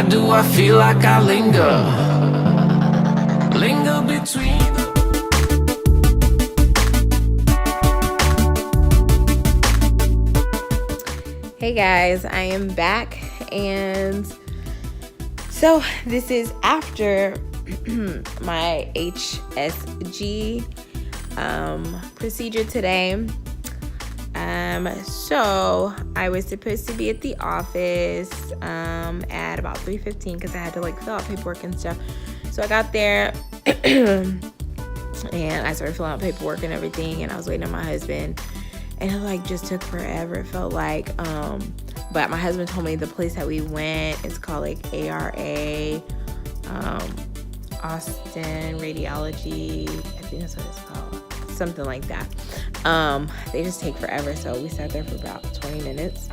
Why do I feel like I linger between Hey guys, I am back, and so this is after my HSG procedure today. So I was supposed to be at the office at about 3:15 because I had to fill out paperwork and stuff. So I got there and I started filling out paperwork and everything, and I was waiting on my husband, and it just took forever. It felt like, but my husband told me the place that we went is called ARA, Austin Radiology. I think that's what it's called. Something like that. They just take forever, so we sat there for about 20 minutes.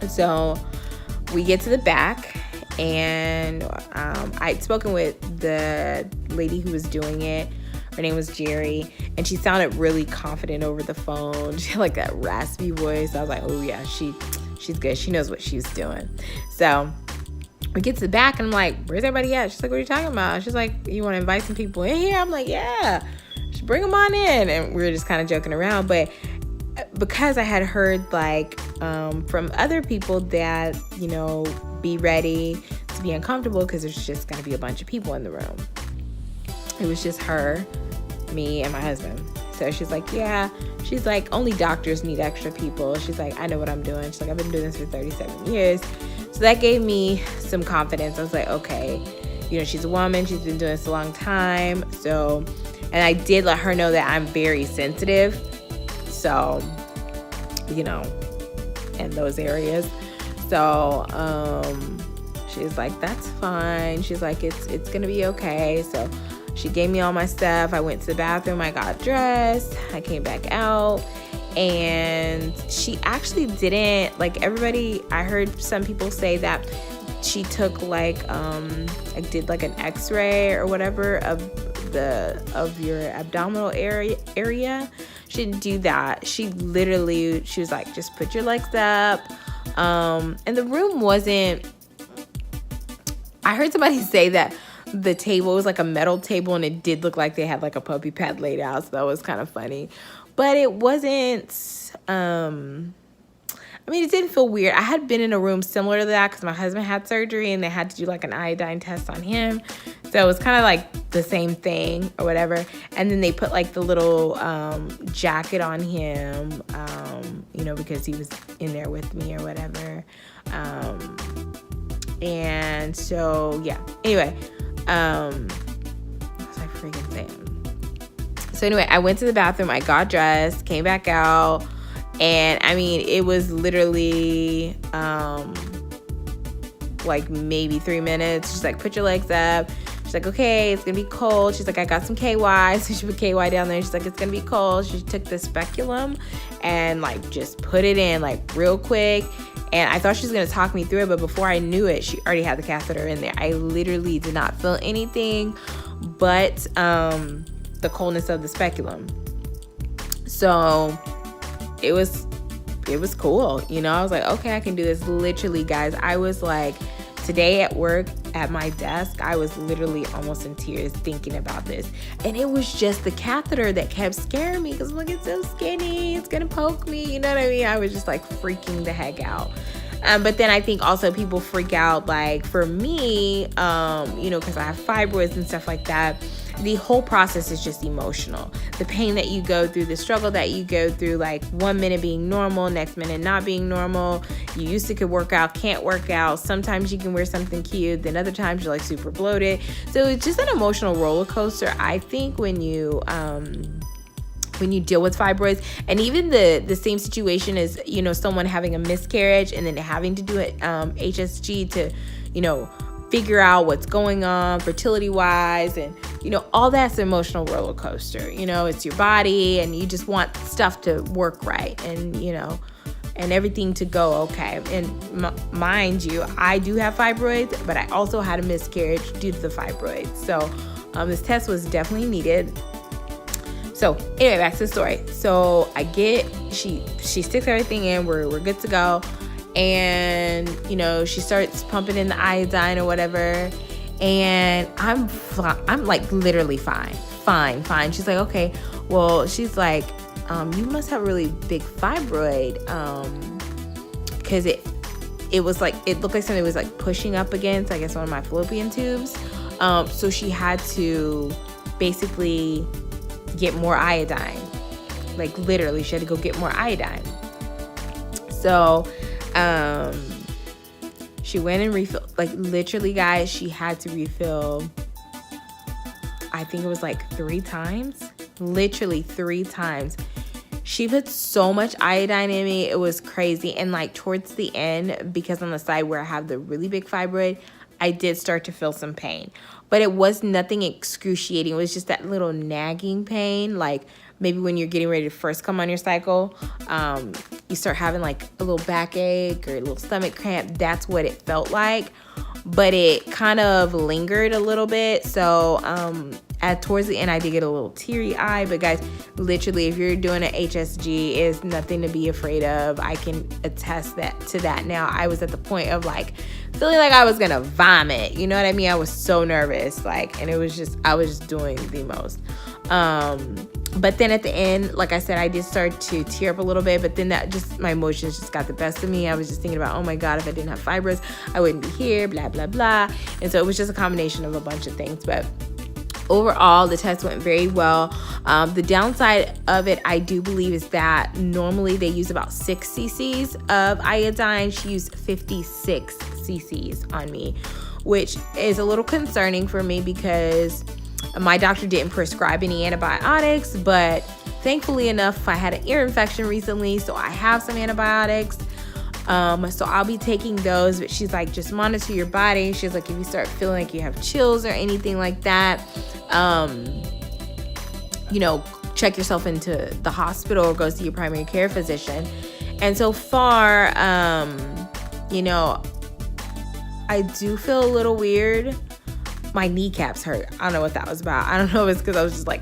So we get to the back, and I'd spoken with the lady who was doing it. Her name was Jerry, and she sounded really confident over the phone. She had that raspy voice. I was like, oh yeah, she's good. She knows what she's doing. So we get to the back, and I'm like, where's everybody at? She's like, what are you talking about? She's like, you want to invite some people in here? I'm like, yeah. Just bring them on in. And we were just kind of joking around. But because I had heard from other people that, be ready to be uncomfortable because there's just going to be a bunch of people in the room. It was just her, me, and my husband. So she's like, yeah. She's like, only doctors need extra people. She's like, I know what I'm doing. She's like, I've been doing this for 37 years. So that gave me some confidence. I was like, okay, she's a woman. She's been doing this a long time. So, and I did let her know that I'm very sensitive. So, in those areas. So, she's like, that's fine. She's like, it's going to be okay. So she gave me all my stuff. I went to the bathroom. I got dressed. I came back out. And she actually didn't, everybody, I heard some people say that she took I did an x-ray or whatever of your abdominal area. She didn't do that. She was like, just put your legs up. And the room wasn't, I heard somebody say that the table was a metal table, and it did look like they had a puppy pad laid out. So that was kind of funny, but it wasn't, it didn't feel weird. I had been in a room similar to that because my husband had surgery and they had to do an iodine test on him. So it was kind of the same thing or whatever. And then they put the little jacket on him, because he was in there with me or whatever. And so, yeah. Anyway, what was I freaking saying? So anyway, I went to the bathroom. I got dressed, came back out. And it was literally maybe 3 minutes. She's like, put your legs up. She's like, okay, it's gonna be cold. She's like, I got some KY. So she put KY down there. She's like, it's gonna be cold. She took the speculum and just put it in real quick. And I thought she was gonna talk me through it, but before I knew it, she already had the catheter in there. I literally did not feel anything but the coldness of the speculum. So it was cool. I was like, okay, I can do this. Literally, guys, I was today at work at my desk, I was literally almost in tears thinking about this. And it was just the catheter that kept scaring me because it's so skinny, it's gonna poke me, you know what I mean? I was just freaking the heck out. But then I think also people freak out, for me, because I have fibroids and stuff like that. The whole process is just emotional. The pain that you go through, the struggle that you go through, 1 minute being normal, next minute not being normal. You used to could work out, can't work out. Sometimes you can wear something cute, then other times you're super bloated. So it's just an emotional roller coaster, I think, when you deal with fibroids. And even the same situation as, someone having a miscarriage and then having to do it HSG to, figure out what's going on fertility wise, and all that's an emotional roller coaster. It's your body, and you just want stuff to work right, and and everything to go okay. And mind you, I do have fibroids, but I also had a miscarriage due to the fibroids. So this test was definitely needed. So anyway, back to the story. So she sticks everything in. We're good to go. And, you know, she starts pumping in the iodine or whatever. And I'm like literally fine. She's like, okay, well, she's like, you must have a really big fibroid, because it was like, it looked like something was like pushing up against, I guess, one of my fallopian tubes. So she had to basically get more iodine. Like literally, she had to go get more iodine. So she went and refilled, like literally, guys, she had to refill, I think it was like 3 times, literally 3 times. She put so much iodine in me, it was crazy. And like towards the end, because on the side where I have the really big fibroid, I did start to feel some pain, but it was nothing excruciating. It was just that little nagging pain, like maybe when you're getting ready to first come on your cycle, you start having like a little backache or a little stomach cramp. That's what it felt like, but it kind of lingered a little bit. So towards the end, I did get a little teary eye. But guys, literally, if you're doing an HSG, it's nothing to be afraid of. I can attest to that now. I was at the point of like feeling like I was gonna vomit. You know what I mean? I was so nervous, like, and it was just, I was just doing the most. But then at the end, like I said, I did start to tear up a little bit, but then that just, my emotions just got the best of me. I was just thinking about, oh my God, if I didn't have fibroids, I wouldn't be here, blah, blah, blah. And so it was just a combination of a bunch of things. But overall, the test went very well. The downside of it, I do believe, is that normally they use about 6 cc's of iodine. She used 56 cc's on me, which is a little concerning for me because my doctor didn't prescribe any antibiotics, but thankfully enough, I had an ear infection recently, so I have some antibiotics. So I'll be taking those, but she's like, just monitor your body. She's like, if you start feeling like you have chills or anything like that, you know, check yourself into the hospital or go see your primary care physician. And so far, you know, I do feel a little weird. My kneecaps hurt. I don't know what that was about. I don't know if it's because I was just like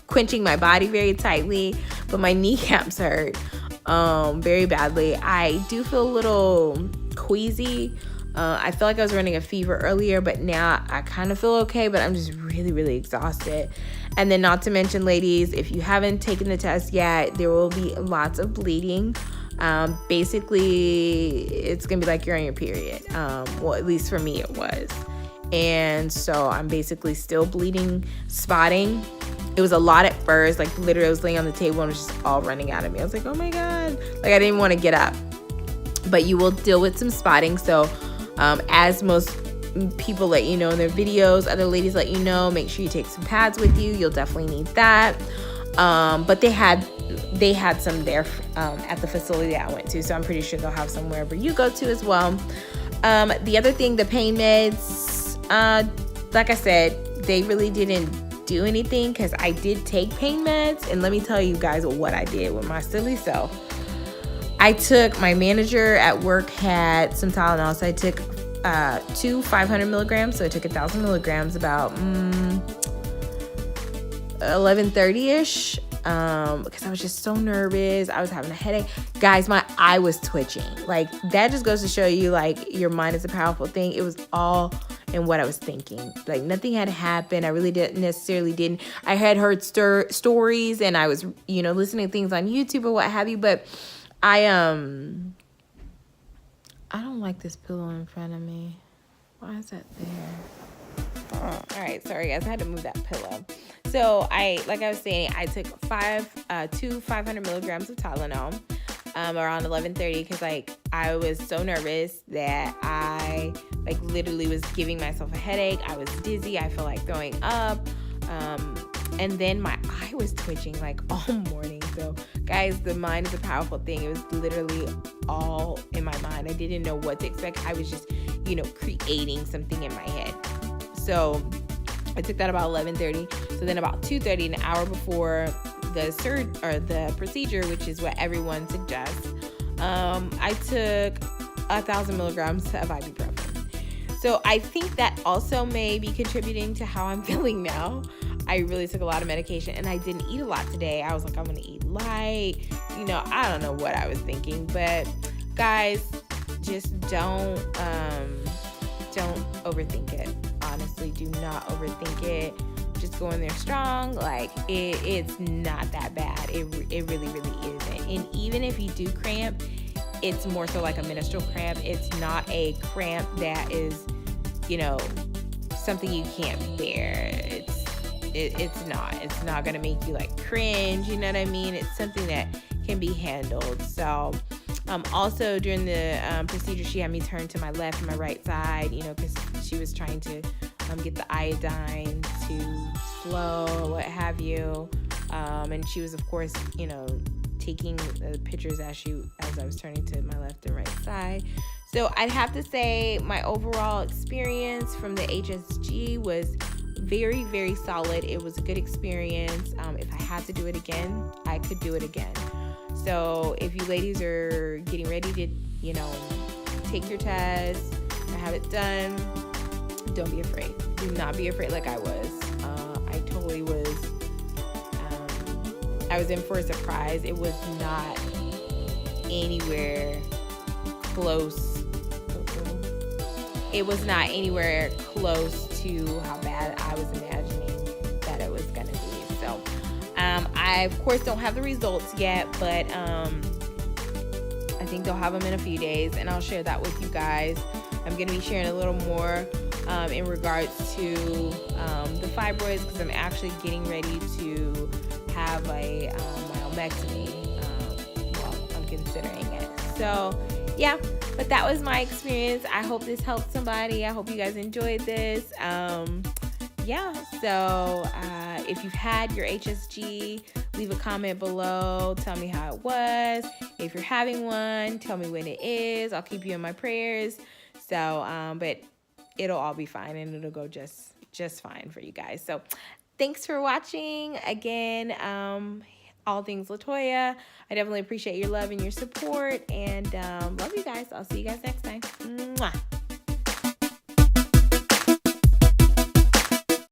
quenching my body very tightly, but my kneecaps hurt very badly. I do feel a little queasy. I feel like I was running a fever earlier, but now I kind of feel okay, but I'm just really, really exhausted. And then not to mention, ladies, if you haven't taken the test yet, there will be lots of bleeding. Basically, it's going to be like you're on your period. Well, at least for me, it was. And so I'm basically still bleeding, spotting. It was a lot at first. Like literally I was laying on the table and it was just all running out of me. I was like, oh my God. Like I didn't even want to get up. But you will deal with some spotting. So as most people let you know in their videos, other ladies let you know, make sure you take some pads with you. You'll definitely need that. But they had some there at the facility that I went to. So I'm pretty sure they'll have some wherever you go to as well. The other thing, the pain meds, like I said, they really didn't do anything because I did take pain meds. And let me tell you guys what I did with my silly self. I took, my manager at work had some Tylenol, so I took 2 500 milligrams. So I took 1,000 milligrams about 11:30ish. Because I was just so nervous. I was having a headache. Guys, my eye was twitching. Like, that just goes to show you, like, your mind is a powerful thing. It was all in what I was thinking. Like, nothing had happened. I really didn't. I had heard stories, and I was, you know, listening to things on YouTube or what have you, but I don't like this pillow in front of me. Why is that there? Oh, all right, sorry guys, I had to move that pillow. So like I was saying, I took 2 500 milligrams of Tylenol around 11:30 because like I was so nervous that I like literally was giving myself a headache. I was dizzy. I felt like throwing up. And then my eye was twitching like all morning. So guys, the mind is a powerful thing. It was literally all in my mind. I didn't know what to expect. I was just, you know, creating something in my head. So I took that about 11:30. So then about 2:30, an hour before the procedure, which is what everyone suggests, I took 1,000 milligrams of ibuprofen. So I think that also may be contributing to how I'm feeling now. I really took a lot of medication and I didn't eat a lot today. I was like, I'm gonna eat light. You know, I don't know what I was thinking, but guys, just don't overthink it. Honestly, do not overthink it. Just go in there strong. Like, it's not that bad. It really, really isn't. And even if you do cramp, it's more so like a menstrual cramp. It's not a cramp that is, you know, something you can't bear. It's not gonna make you like cringe, you know what I mean? It's something that can be handled. So also during the procedure, she had me turn to my left and my right side, you know, because she was trying to get the iodine to flow or what have you. And she was, of course, you know, taking the pictures as I was turning to my left and right side. So I'd have to say my overall experience from the HSG was very, very solid. It was a good experience. If I had to do it again, I could do it again. So if you ladies are getting ready to, you know, take your test or have it done, don't be afraid. Do not be afraid like I was. I totally was. I was in for a surprise. It was not anywhere close. It was not anywhere close to how bad I was imagining that it was going to be. So I, of course, don't have the results yet, but I think they'll have them in a few days, and I'll share that with you guys. I'm going to be sharing a little more in regards to the fibroids, because I'm actually getting ready to have a myomectomy. Well, I'm considering it. So, yeah, but that was my experience. I hope this helped somebody. I hope you guys enjoyed this. Yeah, so if you've had your HSG, leave a comment below. Tell me how it was. If you're having one, tell me when it is. I'll keep you in my prayers. So, but it'll all be fine, and it'll go just fine for you guys. So thanks for watching. Again, all things LaToya. I definitely appreciate your love and your support, and love you guys. I'll see you guys next time. Mwah.